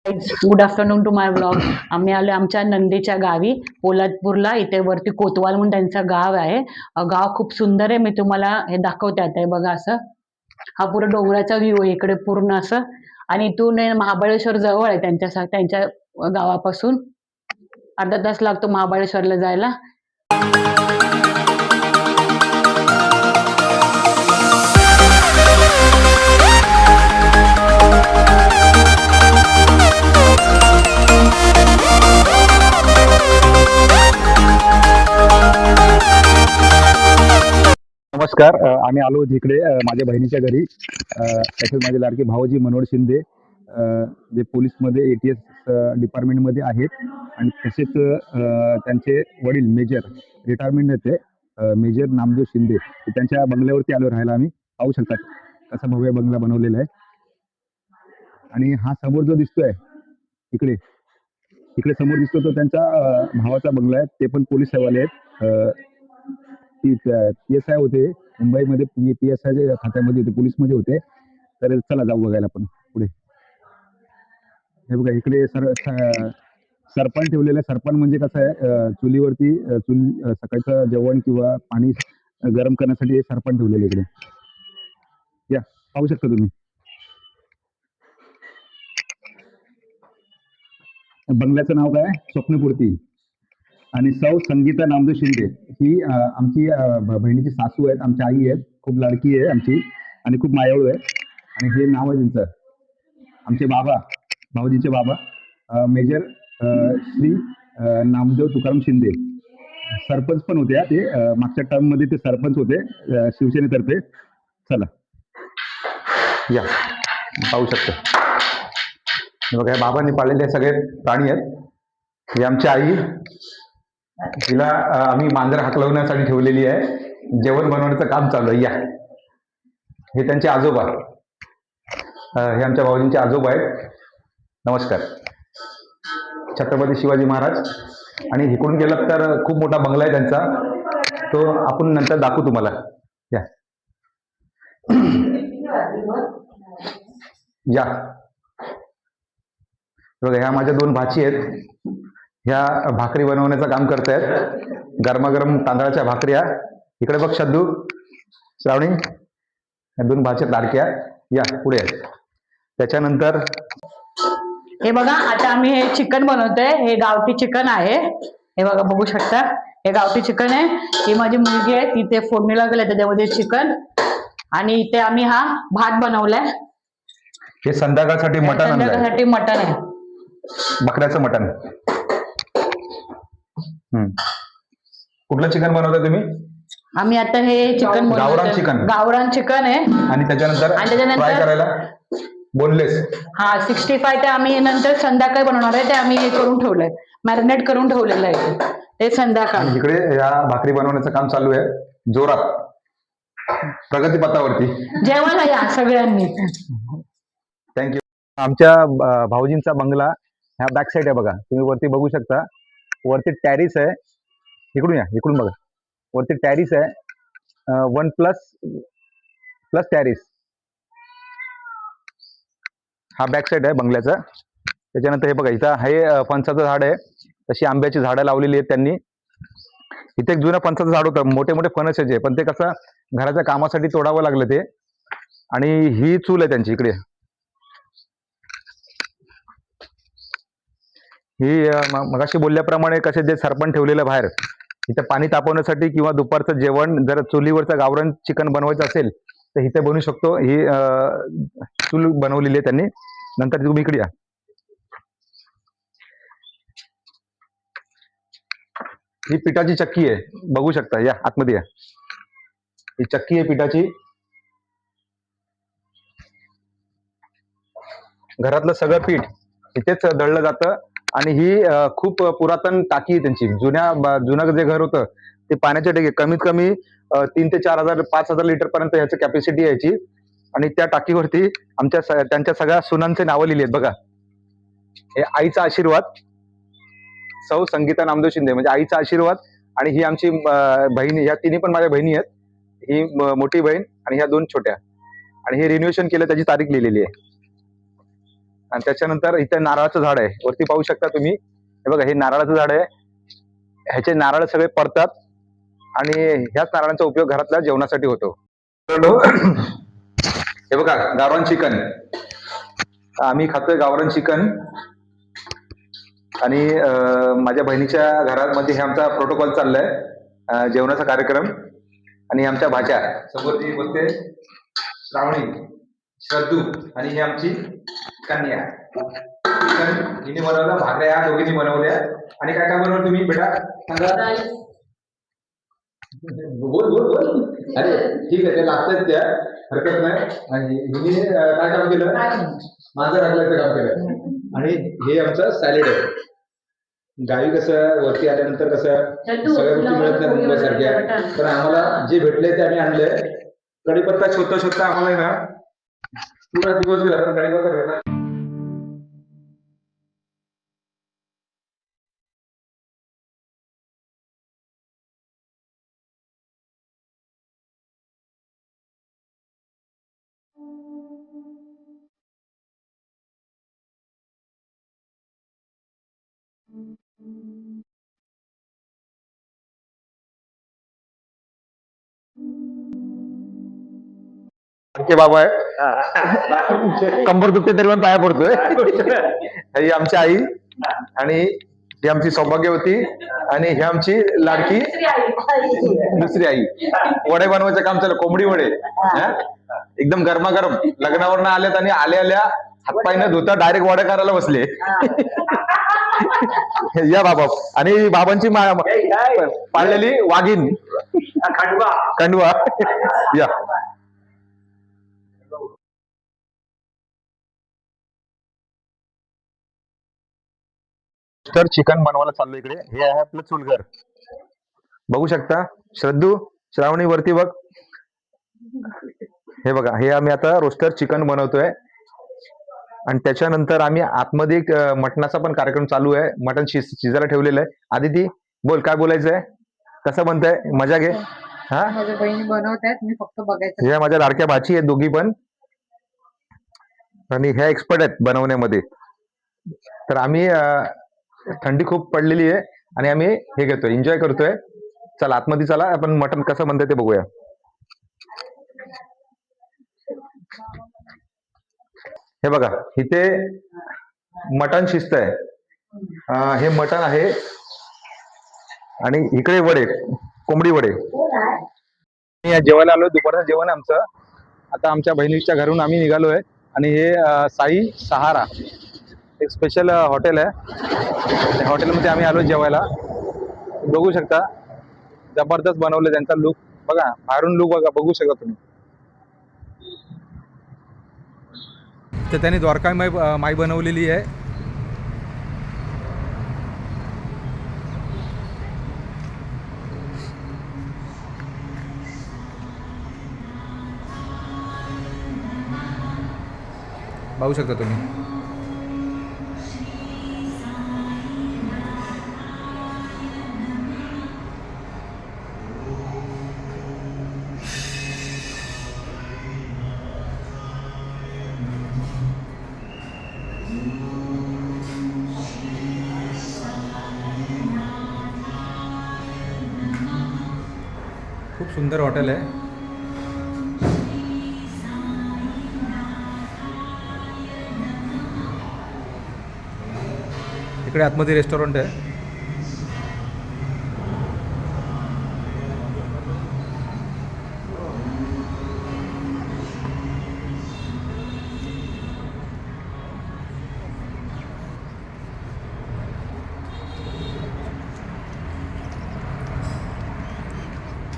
Good afternoon to my blog. आम्ही आलो आमच्या नंदीच्या गावी पोलादपूरला. इथे वरती कोतवाल म्हणून त्यांचं गाव आहे. गाव खूप सुंदर आहे. मी तुम्हाला हे दाखवते आता. हे बघा, असं हा पुरा डोंगराचा व्ह्यू आहे इकडे पूर्ण असं. आणि इथून महाबळेश्वर जवळ आहे त्यांच्या गावापासून. अर्धा तास लागतो महाबळेश्वरला जायला. नमस्कार. आम्ही आलो इकडे माझ्या बहिणीच्या घरी. तसेच माझे लाडके भाऊजी मनोहर शिंदे जे पोलीसमध्ये ATS डिपार्टमेंटमध्ये आहेत. आणि तसेच त्यांचे वडील मेजर रिटायरमेंट होते, मेजर नामदेव शिंदे. त्यांच्या बंगल्यावरती आलो राहायला. आम्ही पाहू शकता कसा भव्य बंगला बनवलेला आहे. आणि हा समोर जो दिसतोय इकडे इकडे समोर दिसतो तो त्यांचा भावाचा बंगला आहे. ते पण पोलीस सेवाले आहेत. PSI होते मुंबईमध्ये. PSI खात्यामध्ये होते, पोलीसमध्ये होते. तर चला जाऊ बघायला पण पुढे. हे बघा इकडे सरपण ठेवलेलं आहे. सरपण म्हणजे कसं आहे, चुलीवरती सकाळचं जेवण किंवा पाणी गरम करण्यासाठी हे सरपण ठेवलेलं इकडे. या पाहू शकता तुम्ही. बंगल्याचं नाव काय? स्वप्नपूर्ती. आणि सौ संगीता नामदेव शिंदे ही आमची बहिणीची सासू आहेत, आमची आई आहेत. खूप लाडकी आहे आमची आणि खूप मायाळू आहे. आणि हे नाव आहे त्यांचं. आमचे बाबा, भाऊजींचे बाबा मेजर श्री नामदेव तुकाराम शिंदे. सरपंच पण होते. ते मागच्या टर्म मध्ये ते सरपंच होते शिवसेनेतर्फे. चला या पाहू शकता. बघा हे बाबांनी पाळलेले सगळे प्राणी आहेत. ही आमची आई, तिला आम्ही मांजर हाकलवण्यासाठी ठेवलेली आहे. जेवण बनवण्याचं काम चालू आहे. या हे त्यांचे आजोबा, हे आमच्या भाऊजींचे आजोबा आहेत. नमस्कार. छत्रपती शिवाजी महाराज. आणि इकडून गेलं तर खूप मोठा बंगला आहे त्यांचा, तो आपण नंतर दाखवू तुम्हाला. या या बघा ह्या माझ्या दोन भाची आहेत. ह्या भाकरी बनवण्याचं काम करतायत. गरमागरम तांदळाच्या भाकऱ्या. इकडे बघ शद्दू, श्रावणी, ह्या दोन भाच्या लाडक्या. या पुढे. त्याच्यानंतर हे बघा, आता आम्ही हे चिकन बनवतोय. हे गावठी चिकन आहे. हे बघा, बघू शकता. हे गावठी चिकन आहे. ही माझी मुलगी आहे, तिथे फोडणीला गेले त्याच्यामध्ये चिकन. आणि इथे आम्ही हा भात बनवलाय. हे संध्याकाळसाठी मटण. संध्याकाळसाठी मटण आहे, बकऱ्याचं मटण. कुठलं चिकन बनवताय तुम्ही? आम्ही आता हे चिकन गावरान चिकन. गावरान चिकन आहे. आणि त्याच्यानंतर फ्राय करायला बोनलेस. हा 65 ते आम्ही नंतर संध्याकाळी बनवणार आहे. ते आम्ही हे करून ठेवलंय, मॅरिनेट करून ठेवलेलं आहे ते संध्याकाळी. इकडे या भाकरी बनवण्याचं काम चालू आहे जोरात, प्रगतीपथावरती. जेवायला या सगळ्यांनी. थँक्यू. आमच्या भाऊजींचा बंगला ह्या बॅक साईड आहे. बघा तुम्ही वरती बघू शकता. वरती टॅरिस आहे. इकडून या, इकडून बघा. वरती टॅरिस आहे, 1++ टॅरिस. हा बॅक साईड आहे बंगल्याचा. त्याच्यानंतर हे बघा इथं हे फणसाचं झाड आहे. तशी आंब्याची झाडं लावलेली आहेत त्यांनी. इथे एक जुनं फणसाचं झाड होतं, मोठे मोठे फणस यायचे, पण ते कसं घराच्या कामासाठी तोडावं लागलं ते. आणि ही चूल आहे त्यांची इकडे. ही मगाशी बोलल्याप्रमाणे कसे जे सरपण ठेवलेलं बाहेर, इथे पाणी तापवण्यासाठी किंवा दुपारचं जेवण जर चुलीवरचं गावरान चिकन बनवायचं असेल तर इथे बनवू शकतो. ही चूल बनवलेली आहे त्यांनी. नंतर तुम्ही इकडे या. ही पिठाची चक्की आहे, बघू शकता. या आतमध्ये या. ही चक्की आहे पिठाची. घरातलं सगळं पीठ इथेच दळलं जातं. आणि ही खूप पुरातन टाकी आहे त्यांची. जुनं जे घर होतं ते पाण्याच्या टाकी कमीत कमी 3 ते 4,000 5,000 लिटर पर्यंत ह्याची कॅपॅसिटी यायची. आणि त्या टाकीवरती त्यांच्या सगळ्या सुनांचे नावं लिहिली आहेत. बघा हे आईचा आशीर्वाद, सौ संगीता नामदेव शिंदे म्हणजे आईचा आशीर्वाद. आणि ही आमची बहिणी, ह्या तिन्ही पण माझ्या बहिणी आहेत. ही मोठी बहीण आणि ह्या दोन छोट्या. आणि हे रिन्युएशन केलं त्याची तारीख लिहिलेली आहे. आणि त्याच्यानंतर इथे नारळाचं झाड आहे, वरती पाहू शकता तुम्ही. हे बघा, हे नारळाचं झाड आहे. ह्याचे नारळ सगळे पडतात आणि ह्याच नारळांचा उपयोग घरातल्या जेवणासाठी होतो. हे बघा, गावरान चिकन. आम्ही खातोय गावरान चिकन. आणि माझ्या बहिणीच्या घरामध्ये हे आमचा प्रोटोकॉल चाललाय, जेवणाचा कार्यक्रम. आणि आमच्या भाज्या समोर जी बसते, श्रावणी, श्रद्धू आणि ही आमची कन्या. हिने बनवलं, भाकऱ्या या दोघींनी बनवल्या. आणि काय काय बनवलं तुम्ही बेटा, सांगा. बोल बोल बोल. अरे ठीक आहे, ते लागतात त्या, हरकत नाही. आणि हिने काय काम केलं, माझं राखल्याचं काम केलं. आणि हे आमचं सॅलेड आहे. गावी कसं वरती आल्यानंतर कसं सगळ्या गोष्टी मिळत नाही मुंबई सारख्या, तर आम्हाला जे भेटले ते आम्ही आणलंय. कढीपत्ता शोधता शोधता आम्हाला ना पूर्ण दिवस गेला, पण कढीपत्ता भेटला. बाबा आहे, कंबर दुखते तरी पण पाया पडतोय. ही आमची आई आणि ही आमची सौभाग्यवती आणि ही आमची लाडकी दुसरी आई. वडे बनवायचं काम चालू, कोंबडी वडे. एकदम गरमागरम लग्नावरनं आल्यात आणि आल्या आल्या हातपाय न धुता डायरेक्ट वडे करायला बसले. या बाबा. आणि बाबांची पाळलेली वाघीण खंडवा. या तर चिकन बनवायला चाललो इकडे. हे आहे आपलं चुलघर, बघू शकता. श्रद्धू, श्रावणी वरती बघ. हे बघा, हे आम्ही आता रोस्टर चिकन बनवतोय. आणि त्याच्यानंतर आम्ही आतमध्ये एक मटणाचा पण कार्यक्रम चालू आहे. मटण शिजायला ठेवलेलं आहे. आदिती बोल, काय बोलायचंय, कसं बनतंय, मजा घे. हा, माझ्या बहिणी बनवतात, मी फक्त बघायचं. ह्या माझ्या लाडक्या भाची आहेत दोघी पण, आणि ह्या एक्सपर्ट आहेत बनवण्यामध्ये. तर आम्ही थंडी खूप पडलेली आहे आणि आम्ही हे घेतोय, एन्जॉय करतोय. चला आतमध्ये चला, आपण मटण कसं बनतंय ते बघूया. हे बघा, इथे मटण शिजतंय. हे मटण आहे आणि इकडे वडे, कोंबडी वडे. जेवायला आलोय, दुपारचं जेवण आमचं. आता आमच्या बहिणीच्या घरून आम्ही निघालोय आणि हे साई सहारा एक स्पेशल हॉटेल आहे. त्या हॉटेलमध्ये आम्ही आलो जेवायला. बघू शकता, जबरदस्त बनवलं. त्यांचा लुक बघा, बाहेरून लुक बघा, बघू शकता तुम्ही. तर त्यांनी द्वारका माई बनवलेली आहे. बघू शकता तुम्ही. खूप सुंदर हॉटेल आहे. इकडे आतमध्ये रेस्टॉरंट आहे.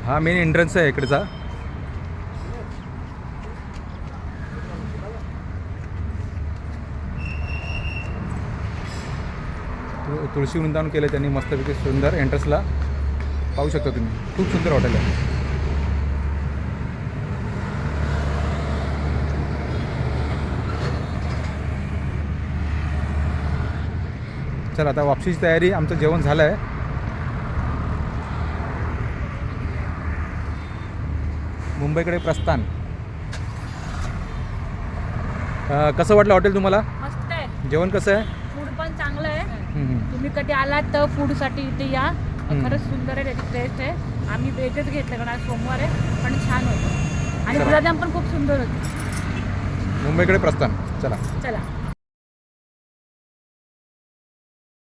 हा मेन एंट्रन्स आहे इकडचा. तुळशी वृंदावन केलं त्यांनी मस्तपैकी सुंदर. एंट्रन्सला पाहू शकता तुम्ही, खूप सुंदर हॉटेल आहे. चला आता वापसीची तयारी. आमचं जेवण झालं आहे. मुंबईकडे प्रस्थान. कसं वाटलं हॉटेल तुम्हाला? मस्त आहे. जेवण कसं आहे? फूड पण चांगलं आहे. हम्म. तुम्ही कधी आलात तर फूडसाठी इथे या. खरंच सुंदर आहे, त्याची टेस्ट आहे. आम्ही व्हेजच घेतलं कारण आज सोमवार आहे, पण छान होतं आणि चला. गुलाबजाम पण खूप सुंदर होते. मुंबईकडे प्रस्थान. चला. चला.